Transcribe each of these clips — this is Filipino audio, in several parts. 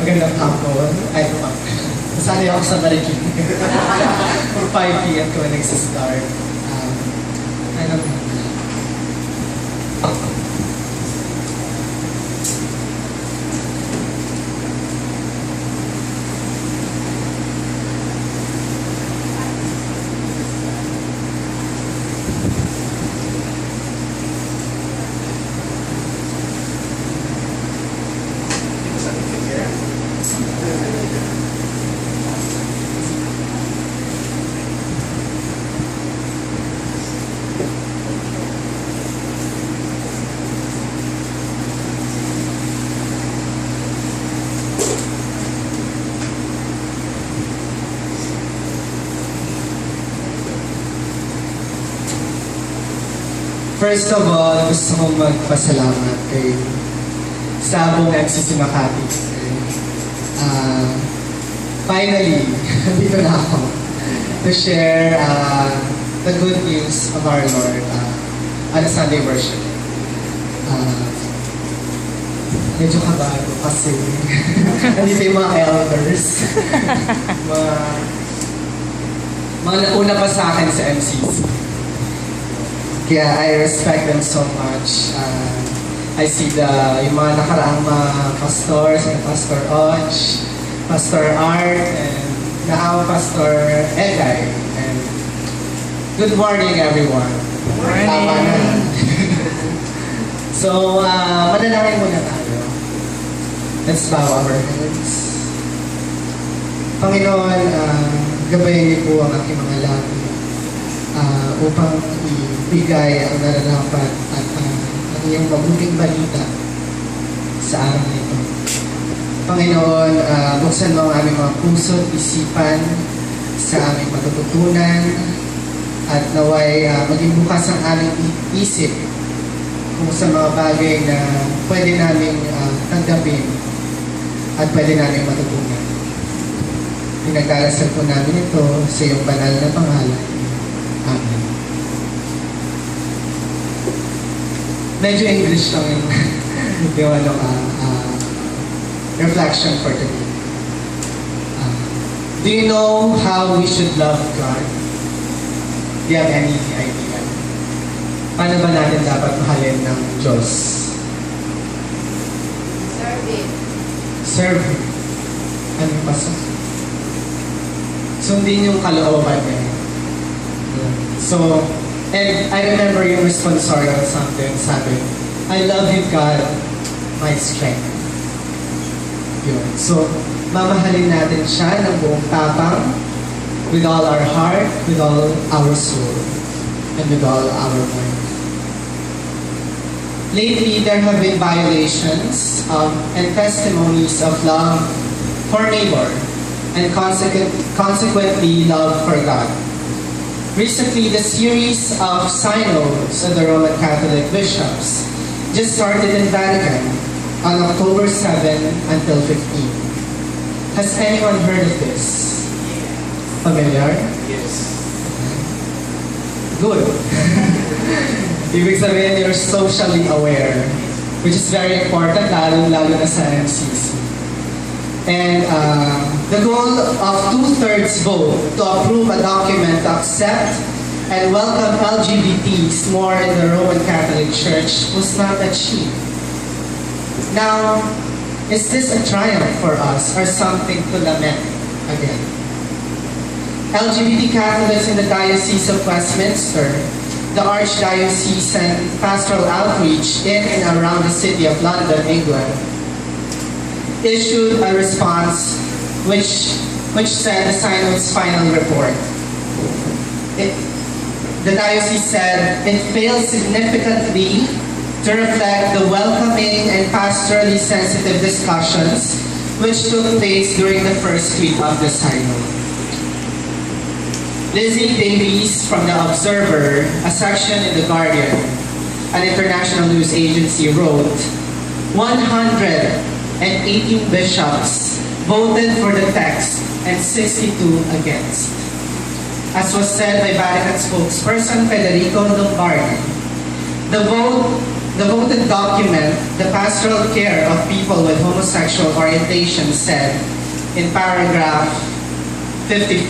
magandang hapon. Ay, nasanay ako sa Marikina. For 5 p.m. ko nagsistart. Ano ba? First of all, gusto kong magpasalamat kay GS-MCC Makati. Finally, dito na ako to share the good news of our Lord on a Sunday worship. Medyo kabago kasi nandito yung mga elders. mga nauna pa sa akin sa MCC. Kaya I respect them so much. I see yung mga nakaraang mga pastors, Pastor Oj, Pastor Art, and now Pastor Egay. And good morning, everyone. Good morning. Tama na. So, manalangin muna tayo. Let's bow our heads. Panginoon, gabayan niyo po ang aking mga labi upang ibigay ang nararapat at ang iyong mabuting balita sa araw na ito. Panginoon, buksan mo ang aming mga puso at isipan sa aming matututunan at naway maging bukas ang aming isip kung sa mga bagay na pwede namin tanggapin at pwede namin matutunan. Pinagdarasal po namin ito sa iyong banal na pangalan. Amen. Medyo English lang yung reflection for today. Do you know how we should love God? Do you have any idea? Paano ba natin dapat mahalin ng Diyos? Serve Him. Serve Him. Ano pa sa? Sundin yung kalooban niya. So, and I remember yung responsorial something, sabi, I love you, God, my strength. Yun. So, mamahalin natin siya ng buong tapang, with all our heart, with all our soul, and with all our mind. Lately, there have been violations and testimonies of love for neighbor, and consequently love for God. Recently, the series of synods of the Roman Catholic bishops just started in Vatican on October 7 until 15. Has anyone heard of this? Familiar? Yes. Good. Ibig sabihin, you're socially aware, which is very important, lalo na sa MCC. And the goal of 2/3 vote to approve a document to accept and welcome LGBTs more in the Roman Catholic Church was not achieved. Now, is this a triumph for us or something to lament again? LGBT Catholics in the Diocese of Westminster, the Archdiocesan Pastoral Outreach in and around the City of London, England, issued a response which said the Synod's final report. The diocese said it failed significantly to reflect the welcoming and pastorally sensitive discussions which took place during the first week of the Synod. Lizzie Davies from The Observer, a section in The Guardian, an international news agency, wrote, 118 bishops voted for the text and 62 against. As was said by Vatican spokesperson Federico Lombardi, the vote the voted document, The Pastoral Care of People with Homosexual Orientation, said in paragraph 55,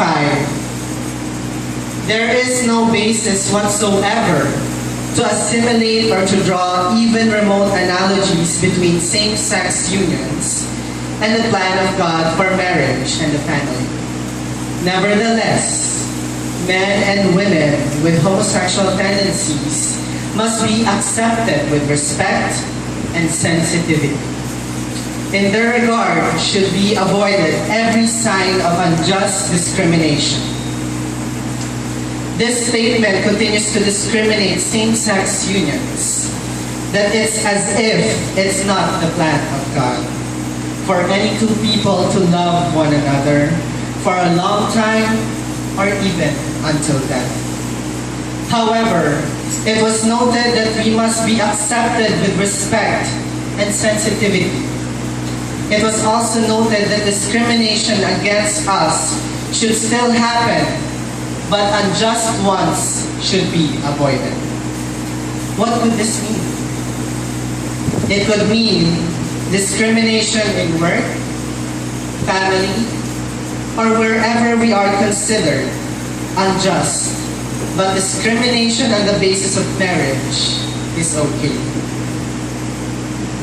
there is no basis whatsoever to assimilate or to draw even remote analogies between same-sex unions and the plan of God for marriage and the family. Nevertheless, men and women with homosexual tendencies must be accepted with respect and sensitivity. In their regard should be avoided every sign of unjust discrimination. This statement continues to discriminate same-sex unions, that it's as if it's not the plan of God for any two people to love one another for a long time or even until death. However, it was noted that we must be accepted with respect and sensitivity. It was also noted that discrimination against us should still happen, but unjust ones should be avoided. What could this mean? It could mean discrimination in work, family, or wherever we are considered unjust, but discrimination on the basis of marriage is okay.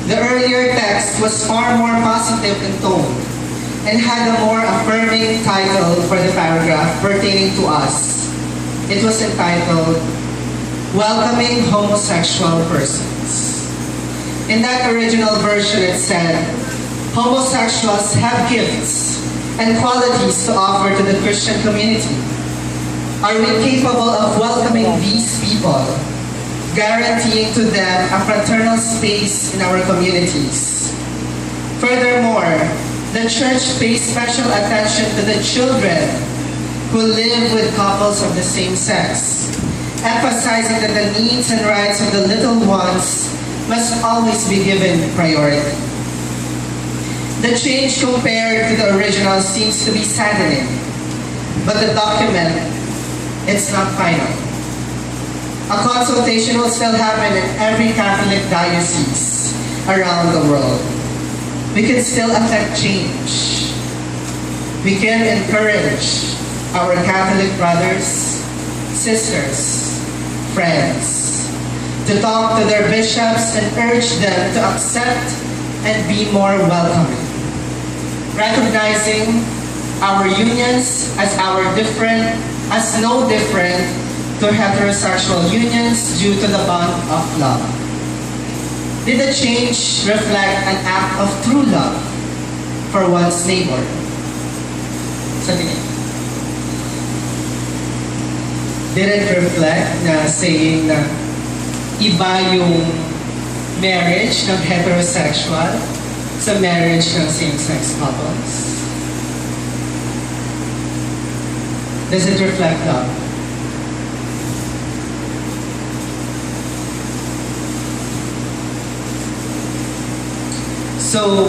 The earlier text was far more positive in tone and had a more affirming title for the paragraph pertaining to us. It was entitled, Welcoming Homosexual Persons. In that original version it said, homosexuals have gifts and qualities to offer to the Christian community. Are we capable of welcoming these people, guaranteeing to them a fraternal space in our communities? Furthermore, the church pays special attention to the children who live with couples of the same sex, emphasizing that the needs and rights of the little ones must always be given priority. The change compared to the original seems to be saddening, but the document, it's not final. A consultation will still happen in every Catholic diocese around the world. We can still affect change. We can encourage our Catholic brothers, sisters, friends to talk to their bishops and urge them to accept and be more welcoming, recognizing our unions as no different to heterosexual unions due to the bond of love. Did the change reflect an act of true love for one's neighbor? Sa tingin. Did it reflect na saying na iba yung marriage ng heterosexual sa marriage ng same-sex couples? Does it reflect love? So,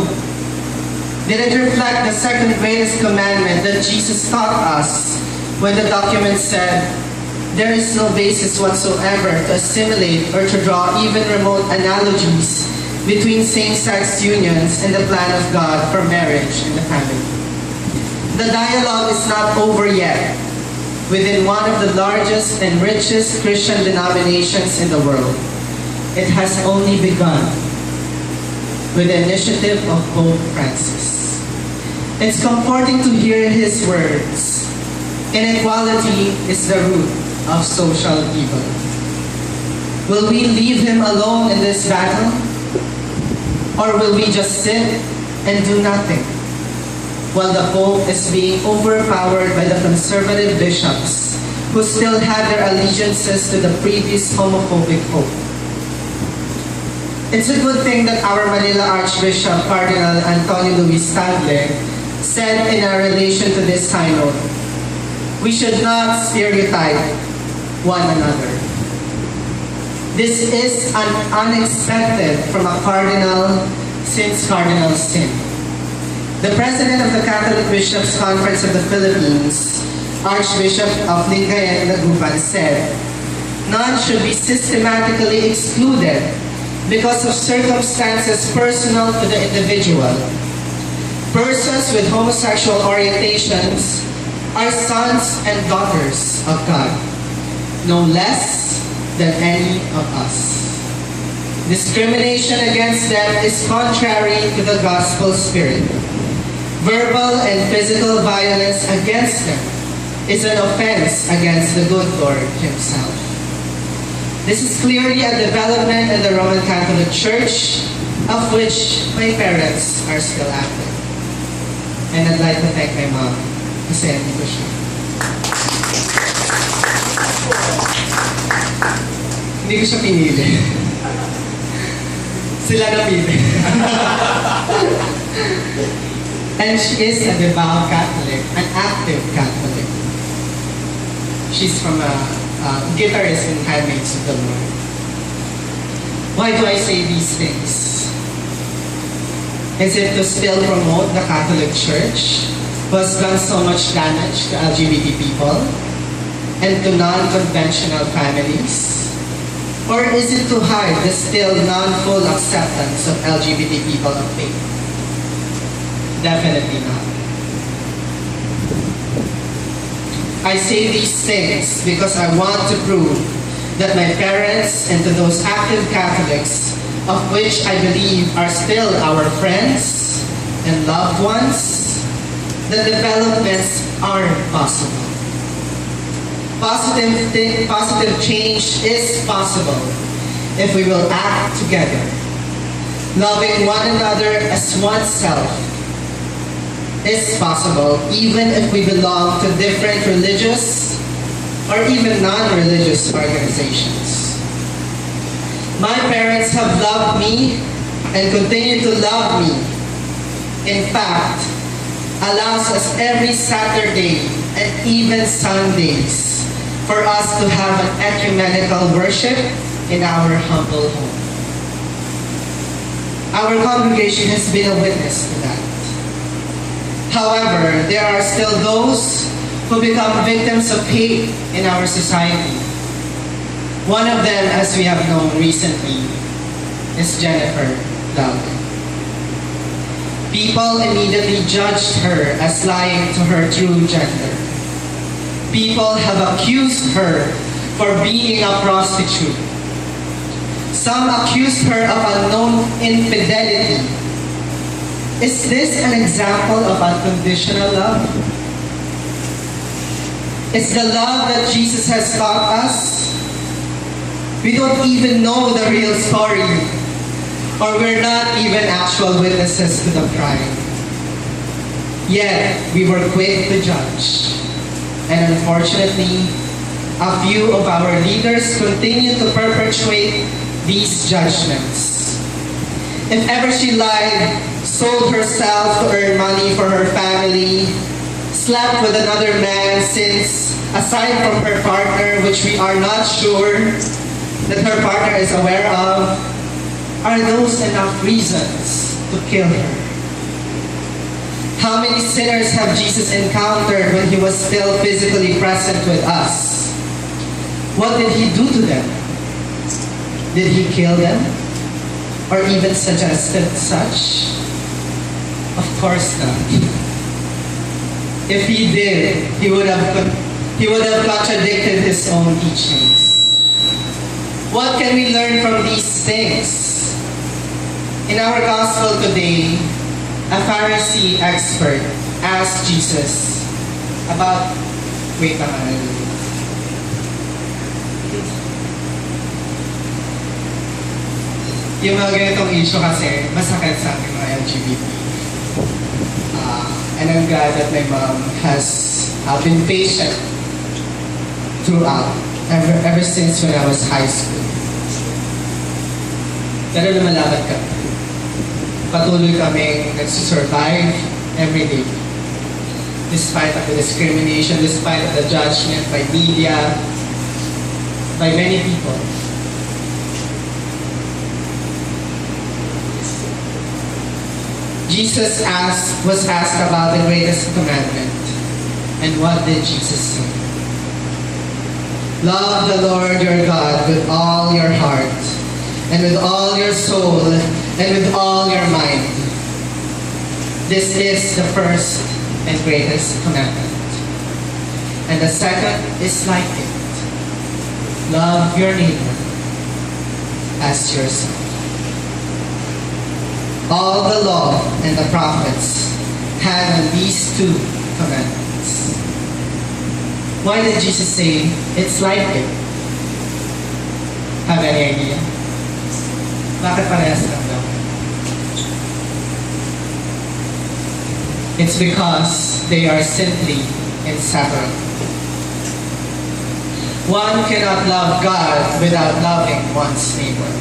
did it reflect the second greatest commandment that Jesus taught us when the document said, there is no basis whatsoever to assimilate or to draw even remote analogies between same-sex unions and the plan of God for marriage and the family? The dialogue is not over yet within one of the largest and richest Christian denominations in the world. It has only begun with the initiative of Pope Francis. It's comforting to hear his words. Inequality is the root of social evil. Will we leave him alone in this battle? Or will we just sit and do nothing while the Pope is being overpowered by the conservative bishops who still have their allegiances to the previous homophobic Pope? It's a good thing that our Manila Archbishop Cardinal Antonio Luis Tagle said in our relation to this synod, we should not stereotype one another. This is unexpected from a cardinal since cardinal sin. The president of the Catholic Bishops' Conference of the Philippines, Archbishop of Lingayen Lagupan, said, none should be systematically excluded because of circumstances personal to the individual. Persons with homosexual orientations are sons and daughters of God, no less than any of us. Discrimination against them is contrary to the gospel spirit. Verbal and physical violence against them is an offense against the good Lord Himself. This is clearly a development in the Roman Catholic Church, of which my parents are still active. And I'd like to thank my mom kasi nandito siya. Hindi ko siya pinili. Sila napili. And she is a devout Catholic, an active Catholic. She's from a guitarist in Handmaids of the Lord. Why do I say these things? Is it to still promote the Catholic Church, who has done so much damage to LGBT people and to non-conventional families? Or is it to hide the still non-full acceptance of LGBT people of faith? Definitely not. I say these things because I want to prove that my parents and to those active Catholics, of which I believe are still our friends and loved ones, the developments are possible. Positive change is possible if we will act together, loving one another as oneself is possible even if we belong to different religious or even non-religious organizations. My parents have loved me and continue to love me. In fact, allows us every Saturday and even Sundays for us to have an ecumenical worship in our humble home. Our congregation has been a witness to that. However, there are still those who become victims of hate in our society. One of them, as we have known recently, is Jennifer Loudon. People immediately judged her as lying to her true gender. People have accused her for being a prostitute. Some accused her of unknown infidelity. Is this an example of unconditional love? It's the love that Jesus has taught us. We don't even know the real story, or we're not even actual witnesses to the crime. Yet, we were quick to judge. And unfortunately, a few of our leaders continue to perpetuate these judgments. If ever she lied, sold herself to earn money for her family, slept with another man since, aside from her partner, which we are not sure that her partner is aware of, are those enough reasons to kill her? How many sinners have Jesus encountered when He was still physically present with us? What did He do to them? Did He kill them? Or even suggested such? Of course not. If He did, He would have contradicted His own teachings. What can we learn from these things? In our gospel today, a Pharisee expert asked Jesus about, yung mga ganitong issue kasi masakit sa ating mga LGBT. And I'm glad that my mom has been patient throughout, ever since when I was high school. Pero lumalaban kami. Patuloy kaming nagsusurvive every day. Despite of the discrimination, despite of the judgment by media, by many people. Jesus was asked about the greatest commandment. And what did Jesus say? Love the Lord your God with all your heart, and with all your soul, and with all your mind. This is the first and greatest commandment. And the second is like it. Love your neighbor as yourself. All the law and the prophets had on these two commandments. Why did Jesus say, it's like it? Have any idea? Bakit parehas lang daw? It's because they are simply inseparable. One cannot love God without loving one's neighbor.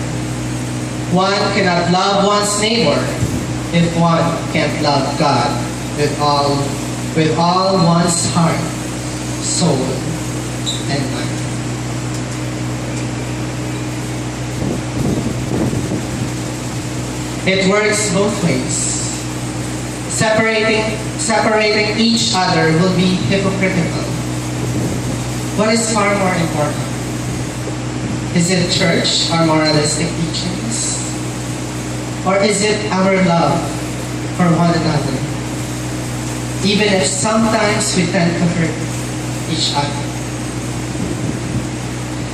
One cannot love one's neighbor if one can't love God with all one's heart, soul, and mind. It works both ways. Separating each other will be hypocritical. What is far more important? Is it church or moralistic teachings? Or is it our love for one another? Even if sometimes we tend to hurt each other.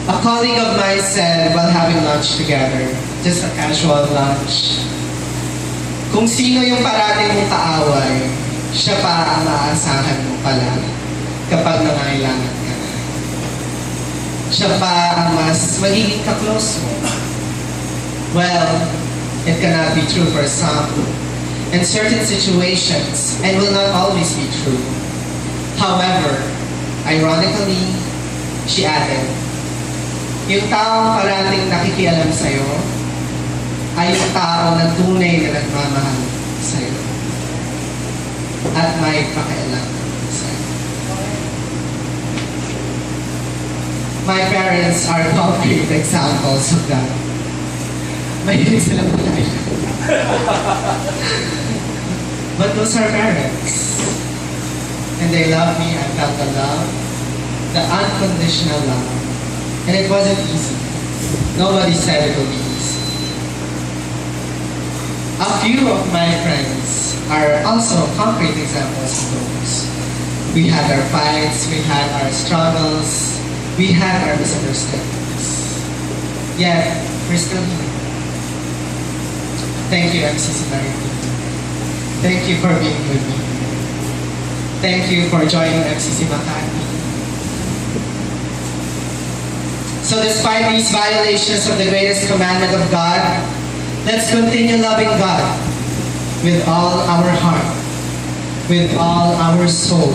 A colleague of mine said while having lunch together, just a casual lunch, kung sino yung parating mong kaaway, siya pa ang maaasahan mo pala kapag nangailangan ka na. Siya pa ang mas magiging ka-close mo. Well, it cannot be true for some in certain situations and will not always be true. However, ironically, she added, yung taong parating nakikialam sa'yo ay yung tao na tunay na nagmamahal sa'yo at may pakialam sa'yo. My parents are concrete examples of that. Mahilig silang malayo. But those are parents. And they love me. I felt the love, the unconditional love. And it wasn't easy. Nobody said it would be easy. A few of my friends are also concrete examples of those. We had our fights, we had our struggles, we had our misunderstandings. Yet, we're still here. Thank you, MCC Makati. Thank you for being with me. Thank you for joining MCC Makati. So despite these violations of the greatest commandment of God, let's continue loving God with all our heart, with all our soul,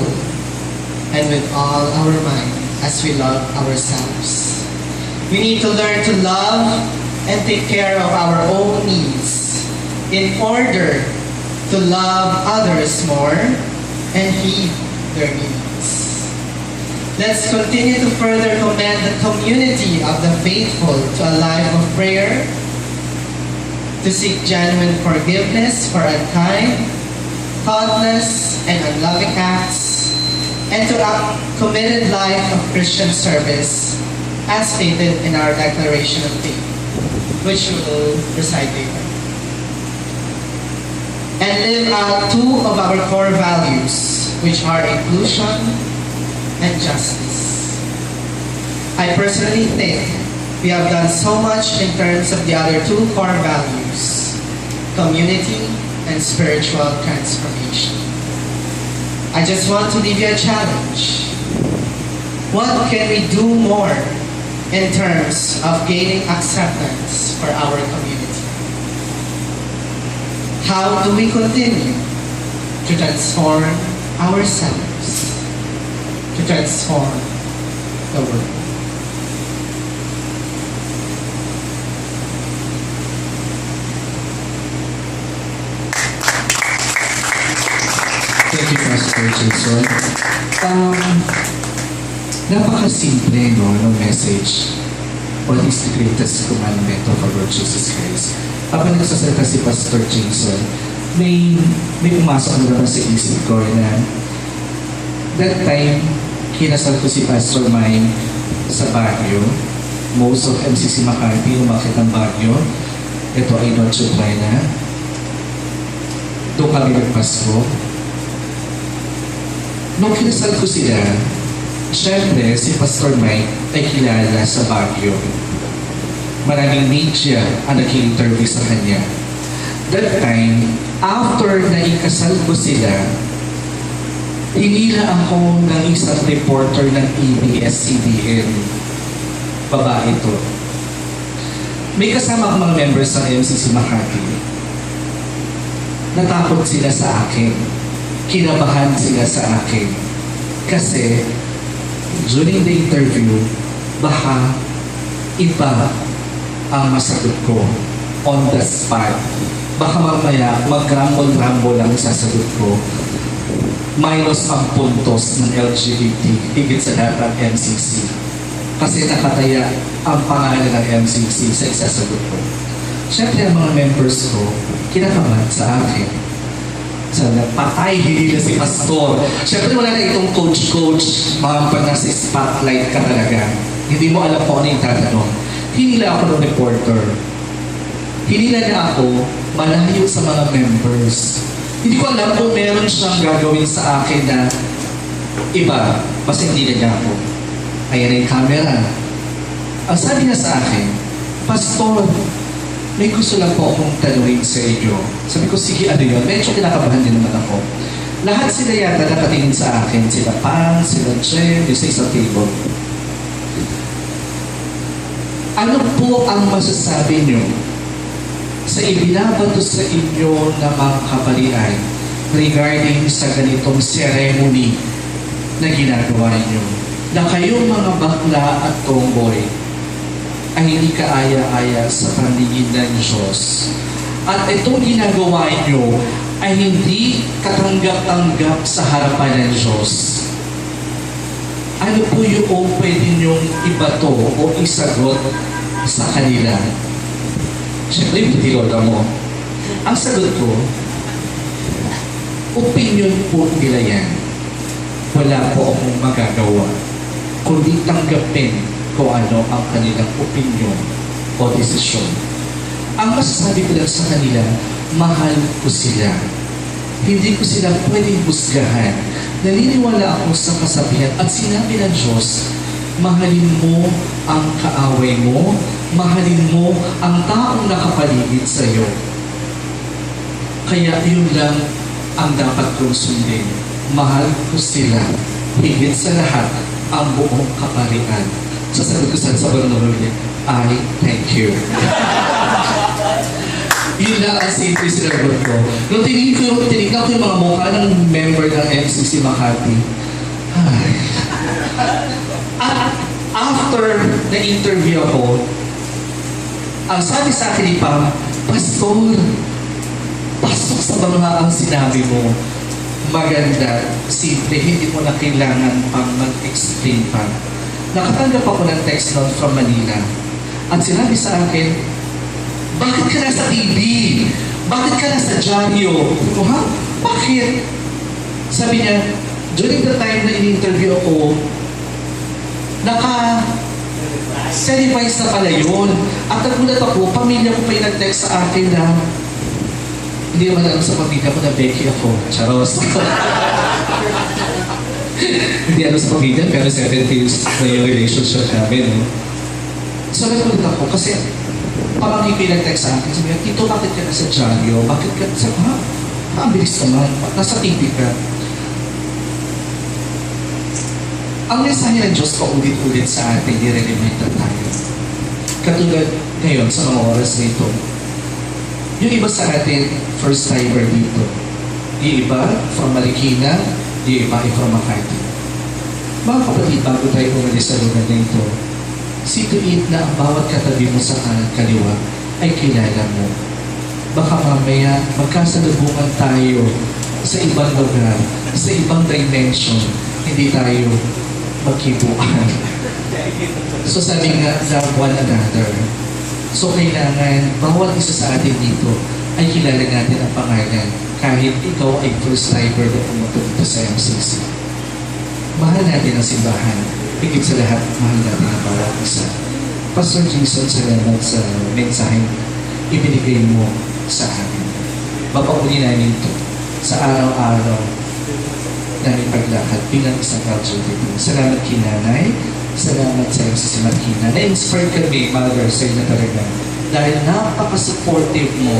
and with all our mind as we love ourselves. We need to learn to love and take care of our own needs in order to love others more and heed their needs. Let's continue to further commend the community of the faithful to a life of prayer, to seek genuine forgiveness for unkind, thoughtless, and unloving acts, and to a committed life of Christian service as stated in our Declaration of Faith, which we will recite later. And live out two of our core values, which are inclusion and justice. I personally think we have done so much in terms of the other two core values, community and spiritual transformation. I just want to leave you a challenge. What can we do more in terms of gaining acceptance for our community? How do we continue to transform ourselves, to transform the world? Thank you, Pastor Jason. Napakasimple, no, ng message. What is the greatest commandment of our Lord Jesus Christ? Habang nagsasalita si Pastor Jason, may pumasok na sa isip ko na that time, kinasal ko si Pastor Mine sa Baguio, most of MCC Makati, umakit ng Baguio. Ito ay Noche Buena. Doon kami nagpasko. Nung kinasal ko sila, syempre si Pastor Mike ay kilala sa Baguio. Maraming media ang nag-interview sa kanya. That time, after na ikasal ko sila, hinila ako ng isang reporter ng ABS-CBN. Babae ito. May kasama akong mga members ng MCC Makati. Natakot sila sa akin. Kinabahan sila sa akin. Kasi, during the interview, baka iba ang masagot ko on the spot. Baka mamaya, mag-rumble-rumble lang sasagot ko. Minus ang puntos ng LGBT, higit sa lahat ng MCC. Kasi nakataya ang pangalan ng MCC sa isasagot ko. Siyempre, ang mga members ko, kinakabahan sa akin. Sana, patay, hindi na si Pastor. Siyempre, wala na itong coach-coach, mga nasa spotlight ka talaga. Hindi mo alam kung ano yung tatanong. Hinila ako ng reporter. Hinila na ako malayo sa mga members. Hindi ko alam kung meron siyang gagawin sa akin na iba, basta hindi na niya ako. Ayan na yung camera. Ang sabi niya sa akin, Pastor, may gusto lang po akong tanungin sa inyo. Sabi ko, sige, ano yun? Medyo kinakabahan din naman ako. Lahat sila yata nakatingin sa akin. Sila Pang, sila Jem, yung sa isang table. Ano po ang masasabi niyo sa ibinabato sa inyo na mga kapalian regarding sa ganitong ceremony na ginagawa niyo? Na kayong mga bakla at tomboy ay hindi kaaya-aya sa paningin ng Diyos. At itong ginagawa niyo ay hindi katanggap-tanggap sa harapan ng Diyos. Ano po yung pwede niyong ibato o isagot sa kanila? Siyempre, yung pitiloda mo. Ang sagot ko, opinion po nila yan. Wala po akong magagawa. Kundi tanggapin kung ano ang kanilang opinion o desisyon. Ang masasabi ko lang sa kanila, mahal ko sila. Hindi ko sila pwedeng husgahan. Naniniwala ako sa kasabihan at sinabi ng Diyos, mahalin mo ang kaaway mo, mahalin mo ang taong nakapaligid sa iyo. Kaya yun lang ang dapat kong sundin. Mahal ko sila. Higit sa lahat, ang buong kaparian. Sasagot ko sa Barnabas, I thank you. Yun lang ang simple sinagot ko. Nung tinignan ko yung mga mukha ng member ng MCC Makati, at after na-interview ako, ang sabi sa akin ni Pam, Pastor, pasok sa mga ang sinabi mo. Maganda, simple, hindi mo na kailangan pang mag-explain pa. Nakatanggap ako ng text note from Manila. At sinabi sa akin, bakit ka nasa TV? Bakit ka nasa dyaryo? Ha? Bakit? Sabi niya, during the time na in-interview ako, naka-certifies na pala yun. At nagulat ako, pamilya ko pa yung nag-text sa akin na hindi naman alam sa pamilya ko na Becky ako. Charos. Hindi alam sa pamilya, pero 70 years na yung relationship namin. No? So nagulat ako kasi pamangkin ko yung nag-text sa akin. Sabi niya, Tito, bakit ka nasa dyaryo? Bakit ka? Sabi ko, ang bilis naman. Nasa TV ka. Ang mensahe ng Diyos paulit-ulit sa atin, nire-remind na tayo. Katulad ngayon sa mga oras nito, yung iba sa atin, first timer dito. Yung iba, from Marikina, yung iba ay from Makati. Mga kapatid, bago tayo umalis sa lugar na ito, see to it na ang bawat katabi mo sa kanan kaliwa ay kilala mo. Baka mamaya magkasalubungan tayo sa ibang lugar, sa ibang dimension, hindi tayo magkibuan. So sabi nga, love one another. So kailangan, bawat isa sa atin dito ay kilala natin ang pangalan kahit ikaw ay first timer na pumunta dito sa MCC. Mahal natin ang simbahan. Higit sa lahat, mahal natin ang bawat isa. Pastor Jason, salamat sa mensaheng ibinigay mo sa amin. Mapauli namin ito sa araw-araw namin paglakad bilang isang LGBT. Salamat kinanay, salamat sa MCC Marikina. Na-inspire kami, Mother, sa inyo talaga. Dahil napaka-supportive mo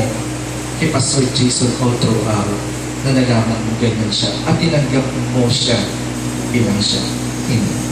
kay Pastor Jason all throughout na nalaman mo ganyan siya at tinanggap mo siya bilang siya. Amen.